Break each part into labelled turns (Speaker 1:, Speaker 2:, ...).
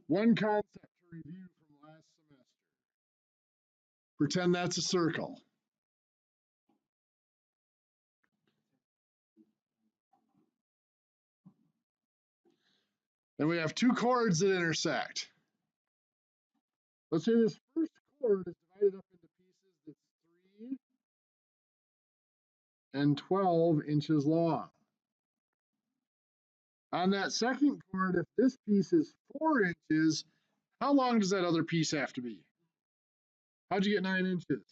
Speaker 1: One concept to review from last semester. Pretend that's a circle. And we have two chords that intersect. Let's say this first chord is divided up into pieces that's 3 and 12 inches long. On that second chord, if this piece is 4 inches, how long does that other piece have to be? How'd you get 9 inches?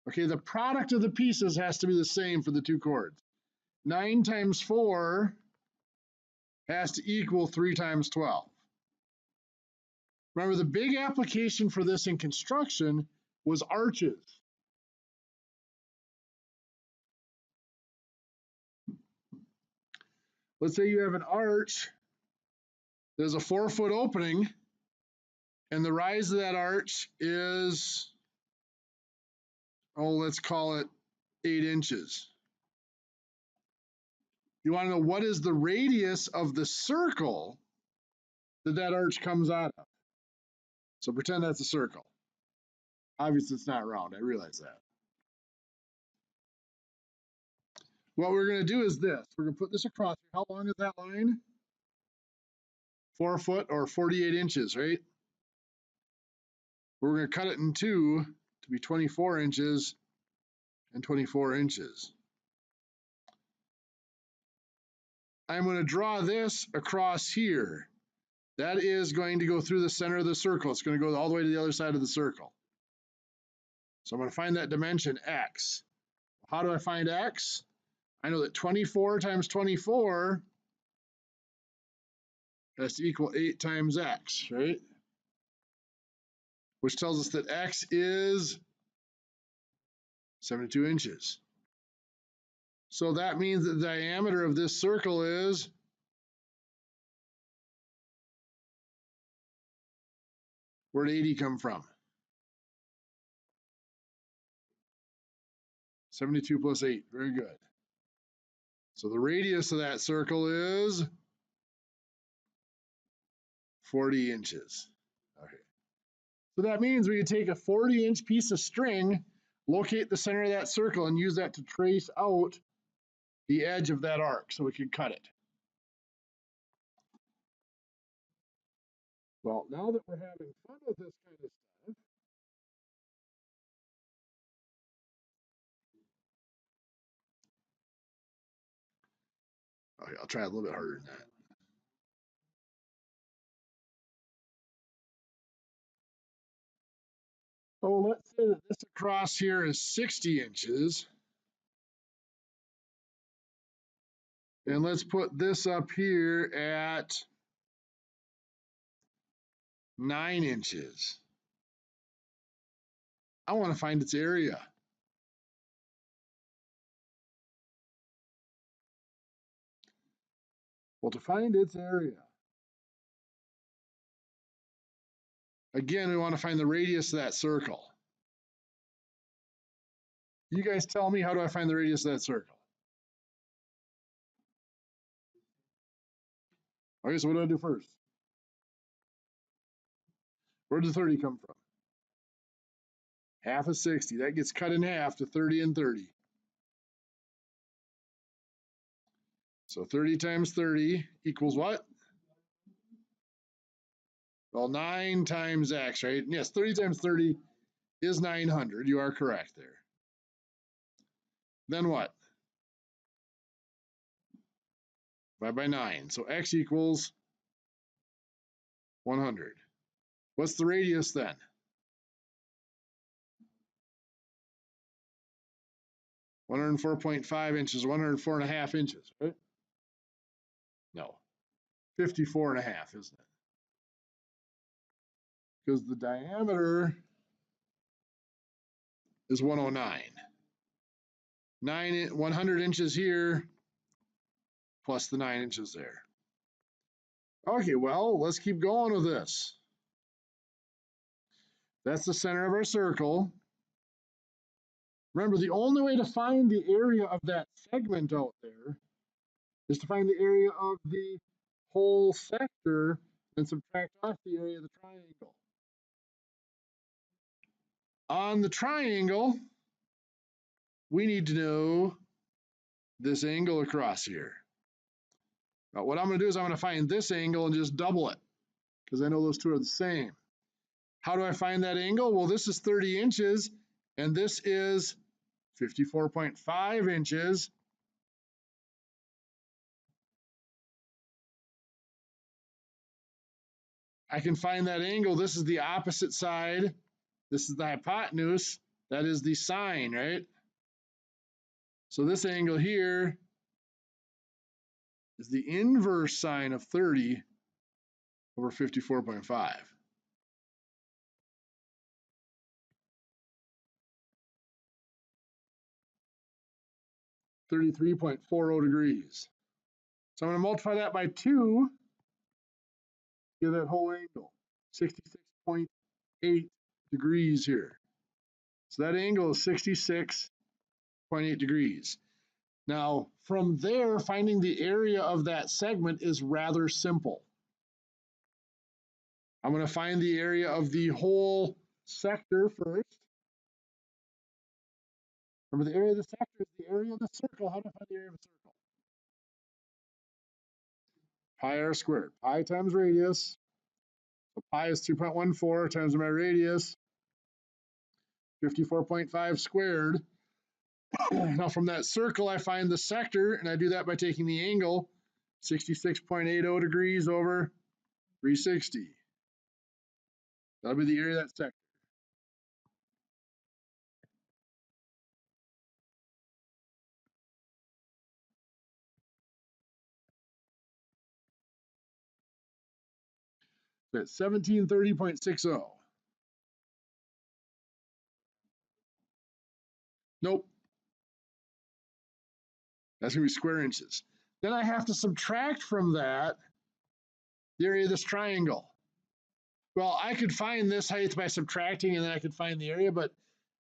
Speaker 1: Okay, the product of the pieces has to be the same for the two chords. 9 times 4 has to equal 3 times 12. Remember, the big application for this in construction was arches. Let's say you have an arch, there's a 4-foot opening, and the rise of that arch is, let's call it 8 inches. You want to know what is the radius of the circle that arch comes out of. So pretend that's a circle. Obviously, it's not round. I realize that. What we're going to do is this. We're going to put this across. How long is that line? 4 foot or 48 inches, right? We're going to cut it in two to be 24 inches and 24 inches. I'm going to draw this across here. That is going to go through the center of the circle. It's going to go all the way to the other side of the circle. So I'm going to find that dimension x. How do I find x? I know that 24 times 24 has to equal 8 times x, right? Which tells us that x is 72 inches. So that means that the diameter of this circle is 80 come from? 72 plus 8, very good. So the radius of that circle is 40 inches. Okay. So that means we could take a 40-inch piece of string, locate the center of that circle, and use that to trace out the edge of that arc so we can cut it. Well, now that we're having fun with this kind of stuff, okay, I'll try a little bit harder than that. So let's say that this across here is 60 inches. And let's put this up here at 9 inches. I want to find its area. Well, to find its area, again, we want to find the radius of that circle. You guys tell me, how do I find the radius of that circle? Okay, so what do I do first? Where did the 30 come from? Half of 60. That gets cut in half to 30 and 30. So 30 times 30 equals what? Well, 9 times x, right? Yes, 30 times 30 is 900. You are correct there. Then what? Divide by 9. So x equals 100. What's the radius then? (104.5 inches, 104.5 inches, right? No, 54.5, isn't it? Because the diameter is 109. 100 inches here plus the 9 inches there. Okay, well, let's keep going with this. That's the center of our circle. Remember, the only way to find the area of that segment out there is to find the area of the whole sector and subtract off the area of the triangle. On the triangle, we need to know this angle across here. Now, what I'm going to do is I'm going to find this angle and just double it, because I know those two are the same. How do I find that angle? Well, this is 30 inches, and this is 54.5 inches. I can find that angle. This is the opposite side. This is the hypotenuse. That is the sine, right? So this angle here is the inverse sine of 30 over 54.5. 33.40 degrees. So I'm going to multiply that by 2 to get that whole angle, 66.8 degrees here. So that angle is 66.8 degrees. Now, from there, finding the area of that segment is rather simple. I'm going to find the area of the whole sector first. Remember, the area of the sector is the area of the circle. How do I find the area of a circle? Pi r squared. Pi times radius. So pi is 3.14 times my radius, 54.5 squared. Now from that circle, I find the sector, and I do that by taking the angle, 66.80 degrees over 360. That'll be the area of that sector. That's 1730.60. Nope. That's going to be square inches. Then I have to subtract from that the area of this triangle. Well, I could find this height by subtracting, and then I could find the area, but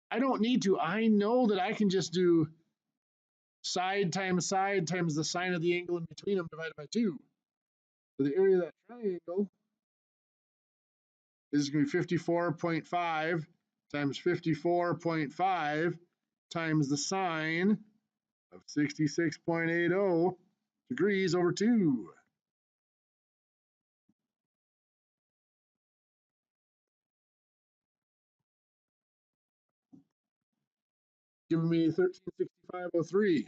Speaker 1: I don't need to. I know that I can just do side times the sine of the angle in between them divided by 2. So the area of that triangle is going to be 54.5 times 54.5 times the sine of 66.80 degrees over 2. Giving me 1365.03.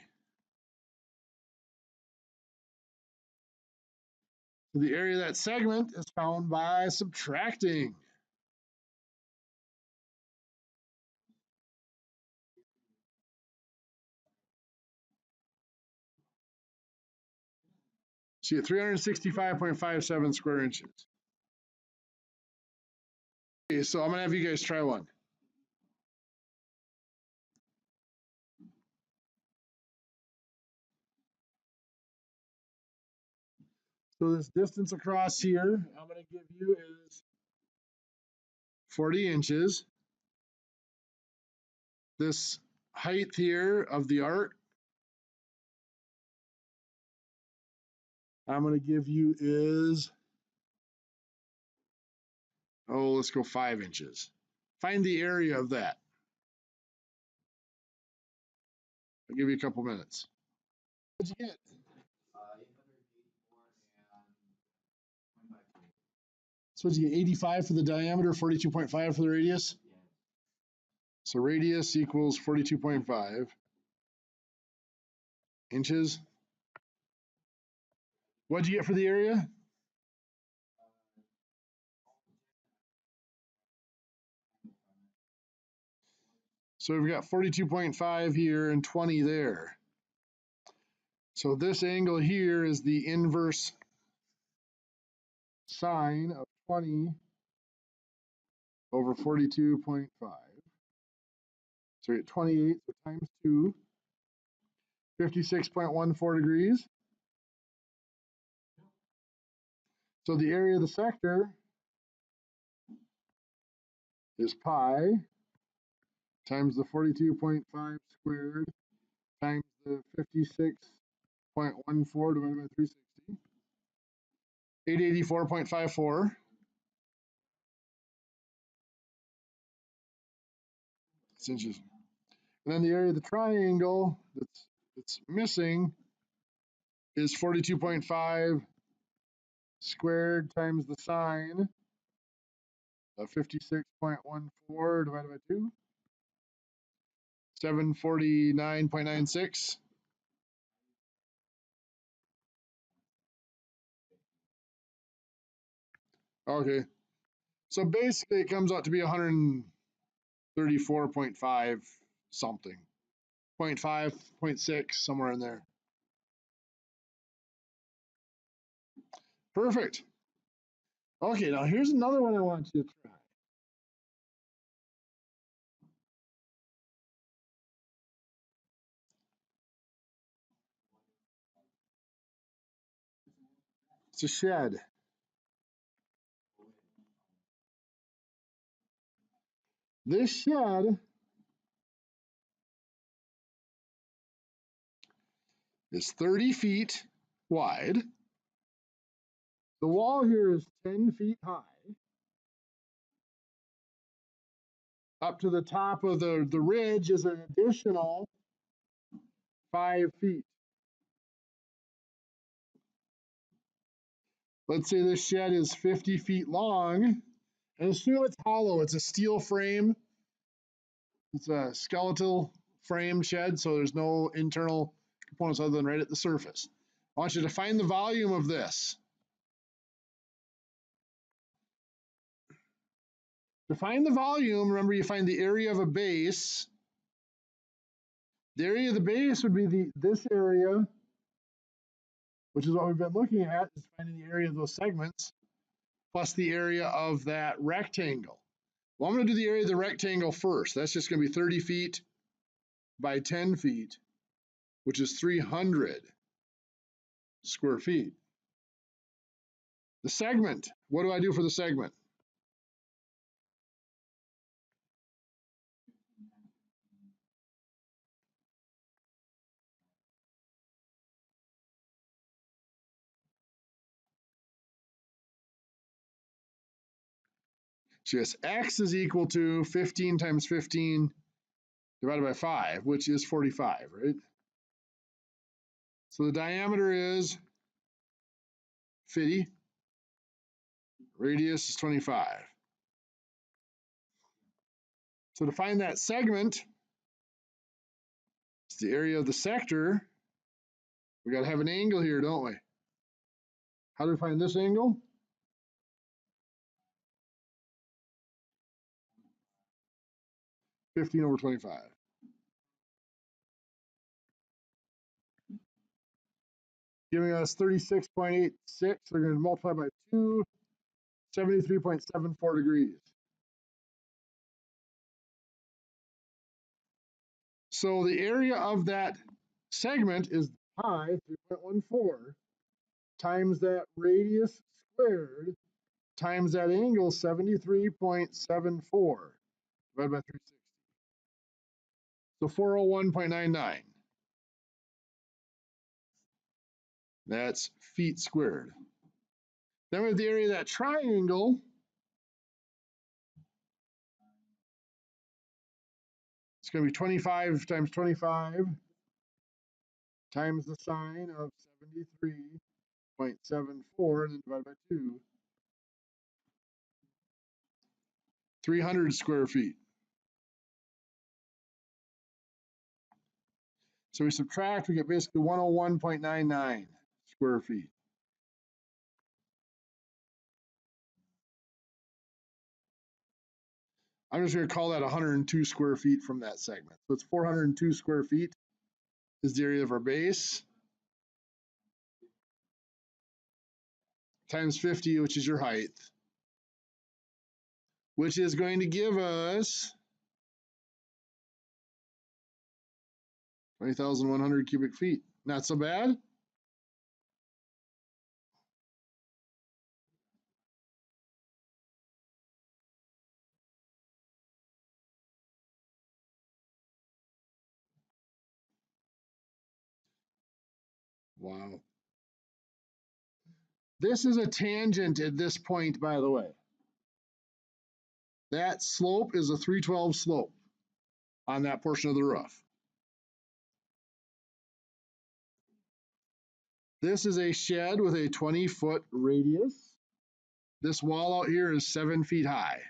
Speaker 1: So the area of that segment is found by subtracting. So you get 365.57 square inches. Okay, so I'm going to have you guys try one. So this distance across here, I'm going to give you is 40 inches. This height here of the arc, I'm going to give you is, let's go 5 inches. Find the area of that. I'll give you a couple minutes. What'd you get? So what'd you get? 85 for the diameter, 42.5 for the radius? So radius equals 42.5 inches. What'd you get for the area? So we've got 42.5 here and 20 there. So this angle here is the inverse sine of 20 over 42.5. So we get 28, so times 2, 56.14 degrees. So the area of the sector is pi times the 42.5 squared times the 56.14 divided by 360. 884.54. Inches. And then the area of the triangle that's missing is 42.5 squared times the sine of 56.14 divided by 2. 749.96. Okay. So basically it comes out to be 134.5 something. 0.5, 0.6, somewhere in there. Perfect. Okay, now here's another one I want you to try. It's a shed. This shed is 30 feet wide. The wall here is 10 feet high. Up to the top of the ridge is an additional 5 feet. Let's say this shed is 50 feet long, and assume it's hollow. It's a steel frame. It's a skeletal frame shed, so there's no internal components other than right at the surface. I want you to find the volume of this. To find the volume, remember you find the area of a base. The area of the base would be this area, which is what we've been looking at, is finding the area of those segments, plus the area of that rectangle. Well, I'm going to do the area of the rectangle first. That's just going to be 30 feet by 10 feet, which is 300 square feet. The segment, what do I do for the segment? So yes, x is equal to 15 times 15 divided by 5, which is 45, right? So the diameter is 50, radius is 25. So to find that segment, it's the area of the sector. We got to have an angle here, don't we? How do we find this angle? (15/25). Giving us 36.86. We're going to multiply by 2, 73.74 degrees. So the area of that segment is pi, 3.14, times that radius squared, times that angle, 73.74, divided by 360. So 401.99. That's feet squared. Then we have the area of that triangle. It's going to be 25 times 25 times the sine of 73.74, and then divided by 2. 300 square feet. So we subtract, we get basically 101.99 square feet. I'm just going to call that 102 square feet from that segment. So it's 402 square feet is the area of our base, times 50, which is your height, which is going to give us 20,100 cubic feet. Not so bad. Wow. This is a tangent at this point, by the way. That slope is a 312 slope on that portion of the roof. This is a shed with a 20-foot radius. This wall out here is 7 feet high.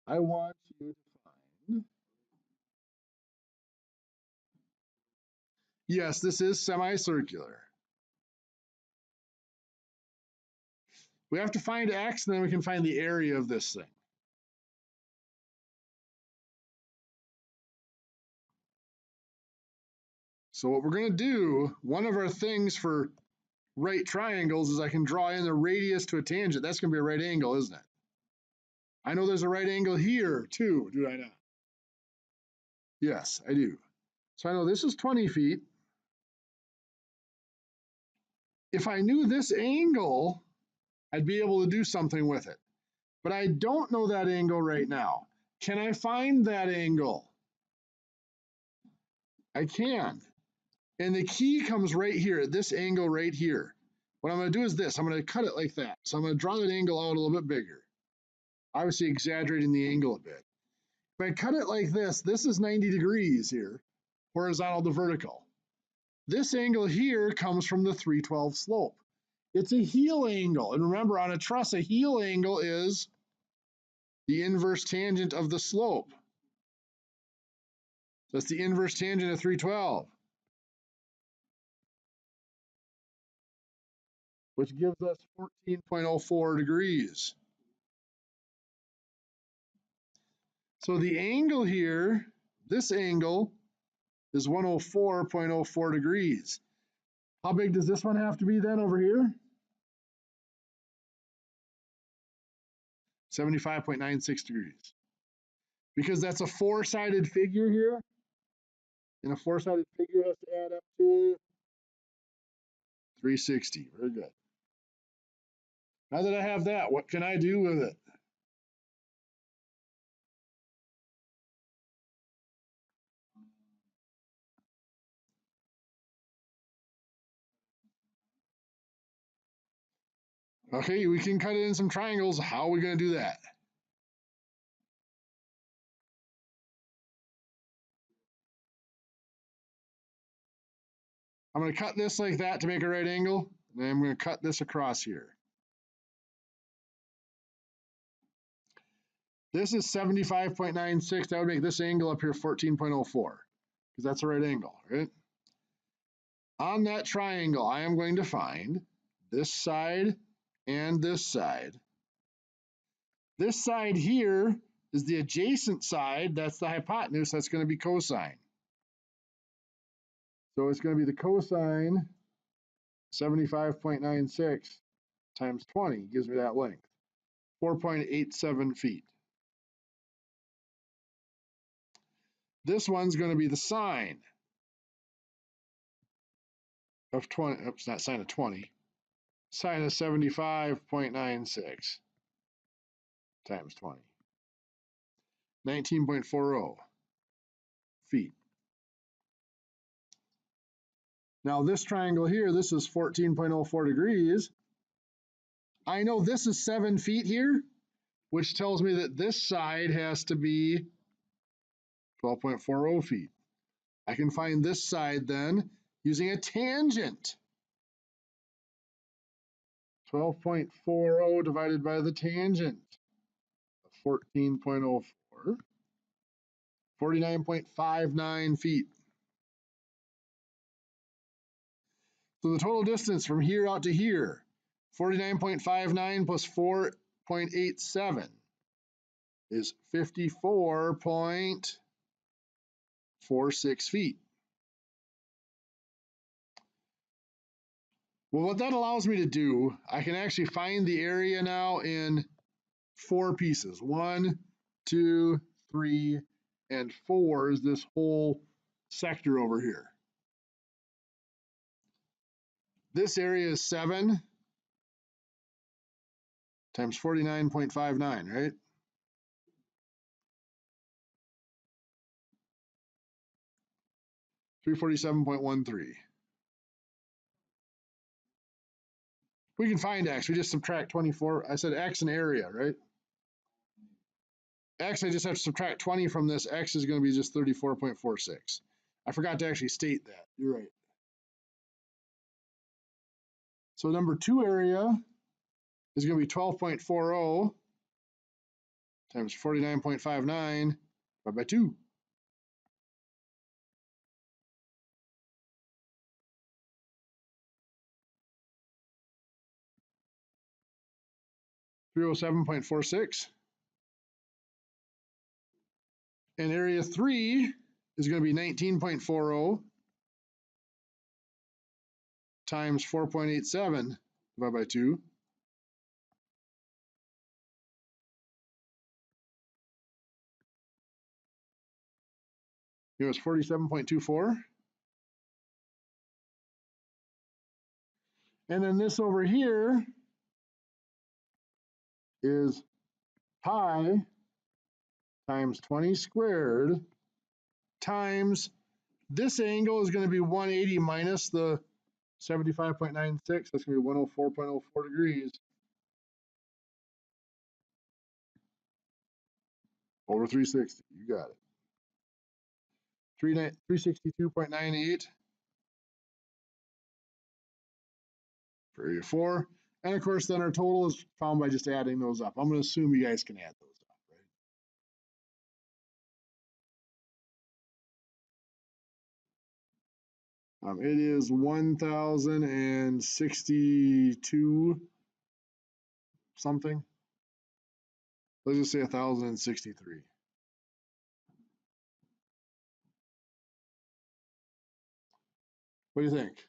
Speaker 1: I want you to find. Yes, this is semicircular. We have to find X, and then we can find the area of this thing. So what we're going to do, one of our things for right triangles is I can draw in the radius to a tangent. That's going to be a right angle, isn't it? I know there's a right angle here too, do I not? Yes, I do. So I know this is 20 feet. If I knew this angle, I'd be able to do something with it. But I don't know that angle right now. Can I find that angle? I can. And the key comes right here, at this angle right here. What I'm going to do is this. I'm going to cut it like that. So I'm going to draw that angle out a little bit bigger. Obviously exaggerating the angle a bit. If I cut it like this is 90 degrees here, horizontal to vertical. This angle here comes from the 312 slope. It's a heel angle. And remember, on a truss, a heel angle is the inverse tangent of the slope. So that's the inverse tangent of 312, which gives us 14.04 degrees. So the angle here, this angle, is 104.04 degrees. How big does this one have to be then over here? 75.96 degrees. Because that's a four-sided figure here, and a four-sided figure has to add up to 360. Very good. Now that I have that, what can I do with it? Okay, we can cut it in some triangles. How are we going to do that? I'm going to cut this like that to make a right angle. And I'm going to cut this across here. This is 75.96. That would make this angle up here 14.04 because that's a right angle, right? On that triangle, I am going to find this side and this side. This side here is the adjacent side. That's the hypotenuse. That's going to be cosine. So it's going to be the cosine 75.96 times 20 gives me that length, 4.87 feet. This one's going to be the sine of 20, oops, not sine of 20, sine of 75.96 times 20, 19.40 feet. Now this triangle here, this is 14.04 degrees. I know this is 7 feet here, which tells me that this side has to be 12.40 feet. I can find this side then using a tangent. 12.40 divided by the tangent of 14.04, 49.59 feet. So the total distance from here out to here, 49.59 plus 4.87 is 54.46 feet. Well, what that allows me to do, I can actually find the area now in 4 pieces. 1, 2, 3, and 4 is this whole sector over here. This area is 7 times 49.59, right? $347.13. We can find x. We just subtract 24. I said x in area, right? X, I just have to subtract 20 from this. X is going to be just 34.46. I forgot to actually state that. You're right. So number 2 area is going to be 12.40 times 49.59 divided by 2. $307.46. And area 3 is going to be 19.40 times 4.87 divided by 2. It was 47.24. And then this over here is pi times 20 squared times this angle is going to be 180 minus the 75.96. That's going to be 104.04 degrees over 360. You got it. 362.98 for area 4. And of course, then our total is found by just adding those up. I'm going to assume you guys can add those up, right? It is 1,062 something. Let's just say 1,063. What do you think?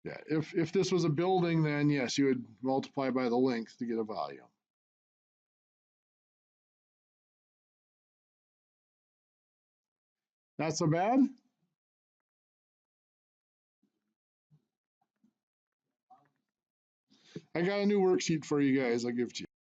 Speaker 1: Yeah, if this was a building, then yes, you would multiply by the length to get a volume. Not so bad. I got a new worksheet for you guys. I'll give to you.